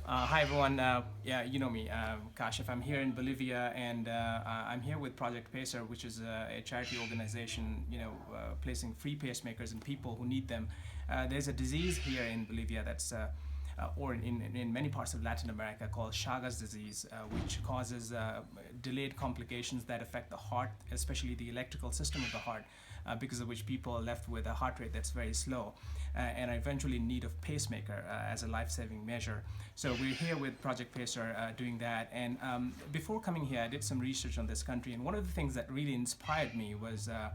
Hi everyone. Yeah, you know me, Kashif. I'm here in Bolivia, and I'm here with Project Pacer, which is a charity organization, placing free pacemakers in people who need them. There's a disease here in Bolivia or in many parts of Latin America, called Chagas disease, which causes delayed complications that affect the heart, especially the electrical system of the heart, because of which people are left with a heart rate that's very slow and are eventually in need of pacemaker as a life-saving measure. So we're here with Project Pacer doing that. And before coming here, I did some research on this country, and one of the things that really inspired me was a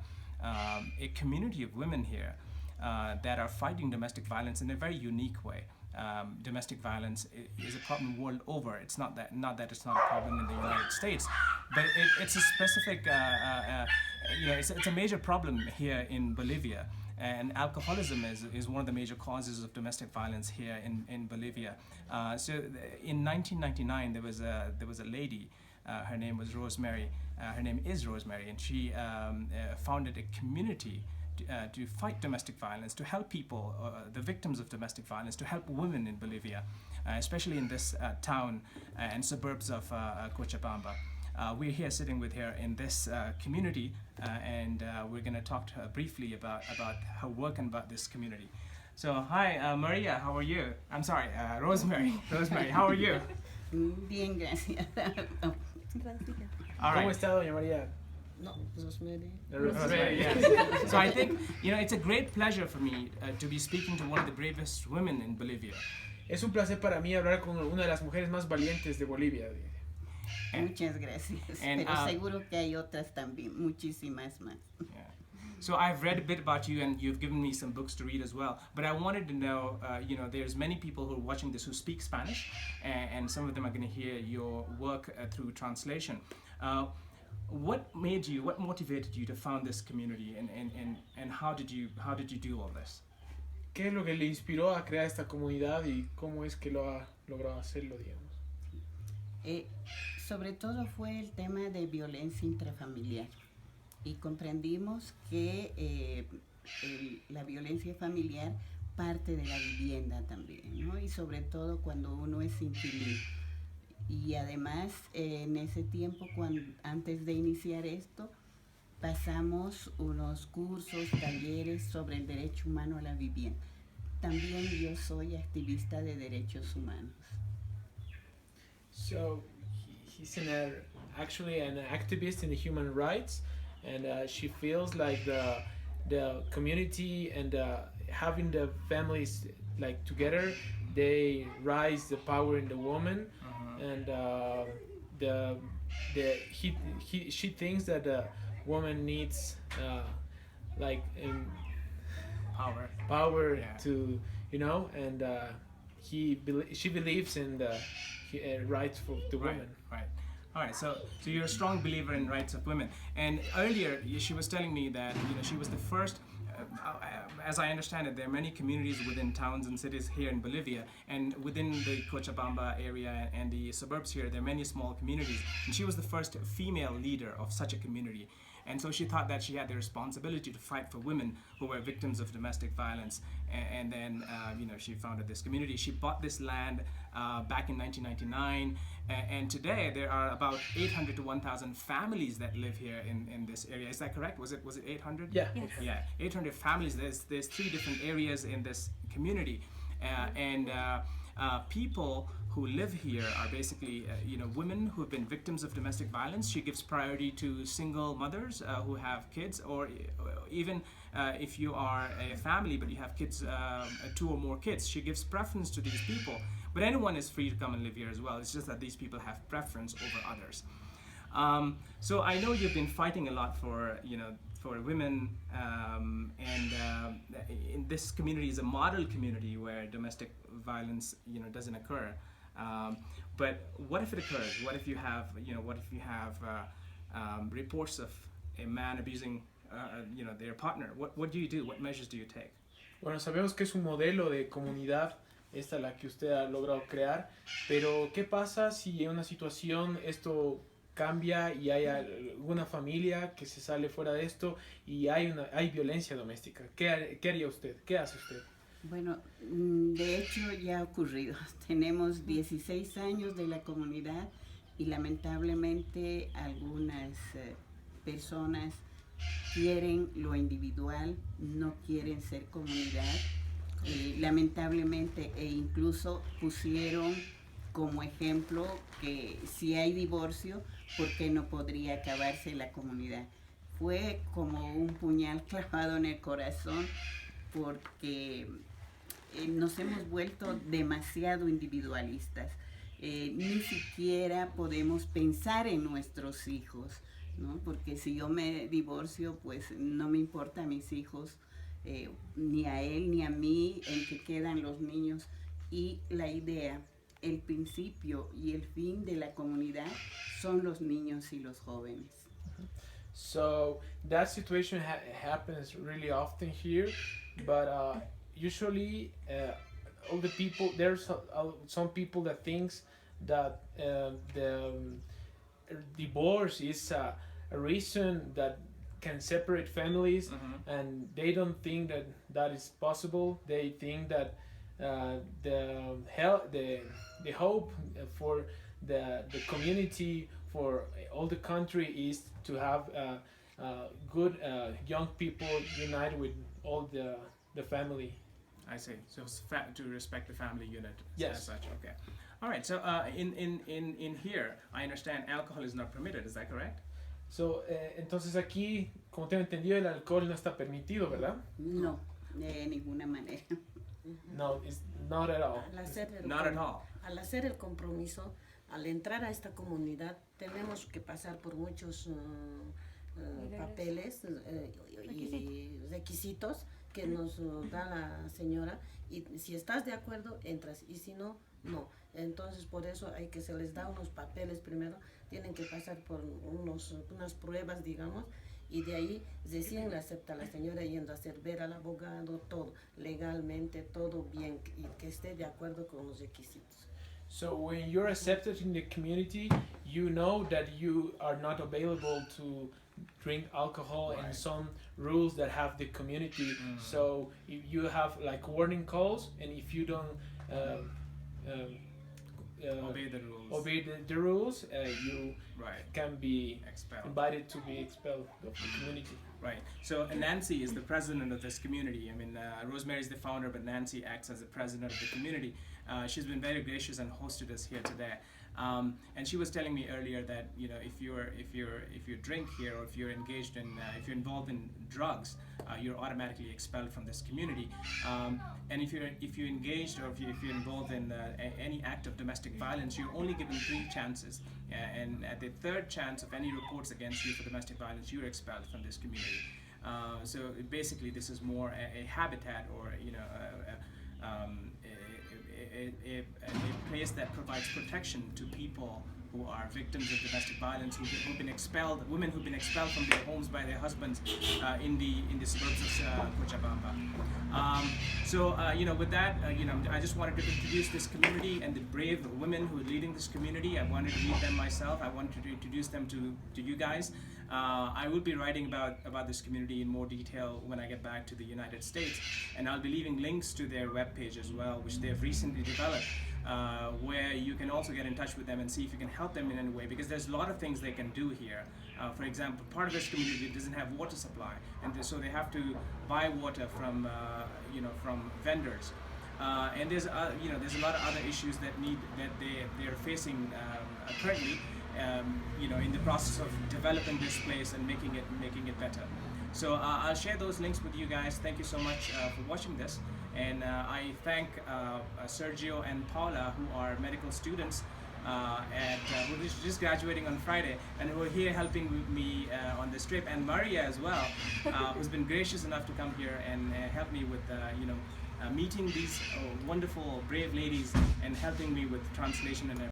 community of women here that are fighting domestic violence in a very unique way. Domestic violence is a problem world over. It's not that it's not a problem in the United States, but it's a specific, it's a major problem here in Bolivia. And alcoholism is one of the major causes of domestic violence here in Bolivia. In 1999, there was a lady. Her name was Rose Mary. Her name is Rose Mary, and she founded a community to fight domestic violence, to help people, the victims of domestic violence, to help women in Bolivia, especially in this town and suburbs of Cochabamba. We're here sitting with her in this community, and we're going to talk to her briefly about her work and about this community. So, hi, Maria, how are you? I'm sorry, Rosemary. Rosemary, how are you? Bien, gracias. All right. ¿Cómo está, doña María? No, Rosemary. Rosemary, yes. So I think, it's a great pleasure for me to be speaking to one of the bravest women in Bolivia. Es un placer para mí hablar con una de las mujeres más valientes de Bolivia. Muchas gracias. Pero seguro que hay otras también, muchísimas más. Yeah. So I've read a bit about you, and you've given me some books to read as well. But I wanted to know, there's many people who are watching this who speak Spanish, and some of them are going to hear your work through translation. What motivated you to found this community, and how did you do all this? ¿Qué es lo que le inspiró a crear esta comunidad y cómo es que lo ha logrado hacerlo, digamos? Sobre todo fue el tema de violencia intrafamiliar, y comprendimos que la violencia familiar parte de la vivienda también, ¿no? Y sobre todo cuando uno es inquilino. Y además, en ese tiempo, antes de iniciar esto, pasamos unos cursos, talleres sobre el derecho humano a la vivienda. También yo soy activista de derechos humanos. So, he's actually an activist in the human rights, and she feels like the community and having the families like together, they rise the power in the woman. And she thinks that the woman needs power Yeah. to and she believes in the rights for the women. Right. All right. So you're a strong believer in rights of women. And earlier she was telling me that she was the first. As I understand it, there are many communities within towns and cities here in Bolivia, and within the Cochabamba area and the suburbs here, there are many small communities. And she was the first female leader of such a community. And so she thought that she had the responsibility to fight for women who were victims of domestic violence. And then, she founded this community. She bought this land back in 1999. And today there are about 800 to 1,000 families that live here in this area. Is that correct? Was it 800? Yeah. Yes. Yeah, 800 families. There's 3 different areas in this community. People who live here are basically, women who have been victims of domestic violence. She gives priority to single mothers who have kids, or even if you are a family but you have kids, 2 or more kids, she gives preference to these people. But anyone is free to come and live here as well. It's just that these people have preference over others. So I know you've been fighting a lot for women, in this community is a model community where domestic violence, doesn't occur. But what if it occurs? What if you have, reports of a man abusing, their partner? What do you do? What measures do you take? Bueno, sabemos que es un modelo de comunidad esta la que usted ha logrado crear, pero ¿qué pasa si en una situación esto cambia y hay alguna familia que se sale fuera de esto y hay violencia doméstica? ¿Qué haría usted? ¿Qué hace usted? Bueno, de hecho ya ha ocurrido. Tenemos 16 años de la comunidad y lamentablemente algunas personas quieren lo individual, no quieren ser comunidad. Lamentablemente, e incluso pusieron como ejemplo que si hay divorcio, ¿por qué no podría acabarse la comunidad? Fue como un puñal clavado en el corazón porque nos hemos vuelto demasiado individualistas. Ni siquiera podemos pensar en nuestros hijos, ¿no? Porque si yo me divorcio, pues no me importa a mis hijos, ni a él ni a mí, en que quedan los niños. Y la idea, el principio y el fin de la comunidad son los niños y los jóvenes. So that situation happens really often here, but usually all the people there's some people that thinks that the divorce is a reason that can separate families, and they don't think that that is possible. They think that the hope for the community, for all the country, is to have good young people unite with all the family. I see. So it's to respect the family unit. Yes. As such. Okay. All right. So in here, I understand alcohol is not permitted. Is that correct? So, entonces aquí, como tengo entendido, el alcohol no está permitido, ¿verdad? No, de ninguna manera. No, it's not at all. Not at all. Al hacer el compromiso, al entrar a esta comunidad, tenemos que pasar por muchos papeles y requisitos que nos da la señora, y si estás de acuerdo entras, y si no, no. Entonces por eso hay que se les da unos papeles primero, tienen que pasar por unas pruebas, digamos, y de ahí recién le acepta la señora yendo a hacer ver al abogado, todo legalmente, todo bien, y que esté de acuerdo con los requisitos. So when you're accepted in the community, you know that you are not available to drink alcohol, and some rules that have the community. So if you have like warning calls, and if you don't Obey the rules. obey the rules, you can be Expelled. invited to be expelled of the community. Right. So Nancy is the president of this community. I mean, Rose Mary is the founder, but Nancy acts as the president of the community. She's been very gracious and hosted us here today. And she was telling me earlier that if you drink here, or if you're engaged in if you're involved in drugs, you're automatically expelled from this community. And if you're engaged, or if you're involved in any act of domestic violence, you're only given 3 chances. And at the 3rd chance of any reports against you for domestic violence, you're expelled from this community. So basically, this is more a habitat, or a place that provides protection to people who are victims of domestic violence, who've been expelled, women who've been expelled from their homes by their husbands in the suburbs of Cochabamba. So with that, I just wanted to introduce this community and the brave women who are leading this community. I wanted to meet them myself. I wanted to introduce them to you guys. I will be writing about this community in more detail when I get back to the United States, and I'll be leaving links to their webpage as well, which they have recently developed, where you can also get in touch with them and see if you can help them in any way, because there's a lot of things they can do here. For example, part of this community doesn't have water supply, and so they have to buy water from vendors. And there's a lot of other issues that they're facing currently. In the process of developing this place and making it better. So I'll share those links with you guys. Thank you so much for watching this, and I thank Sergio and Paula, who are medical students who are just graduating on Friday, and who are here helping me on this trip, and Maria as well, who's been gracious enough to come here and help me with meeting these wonderful, brave ladies, and helping me with translation and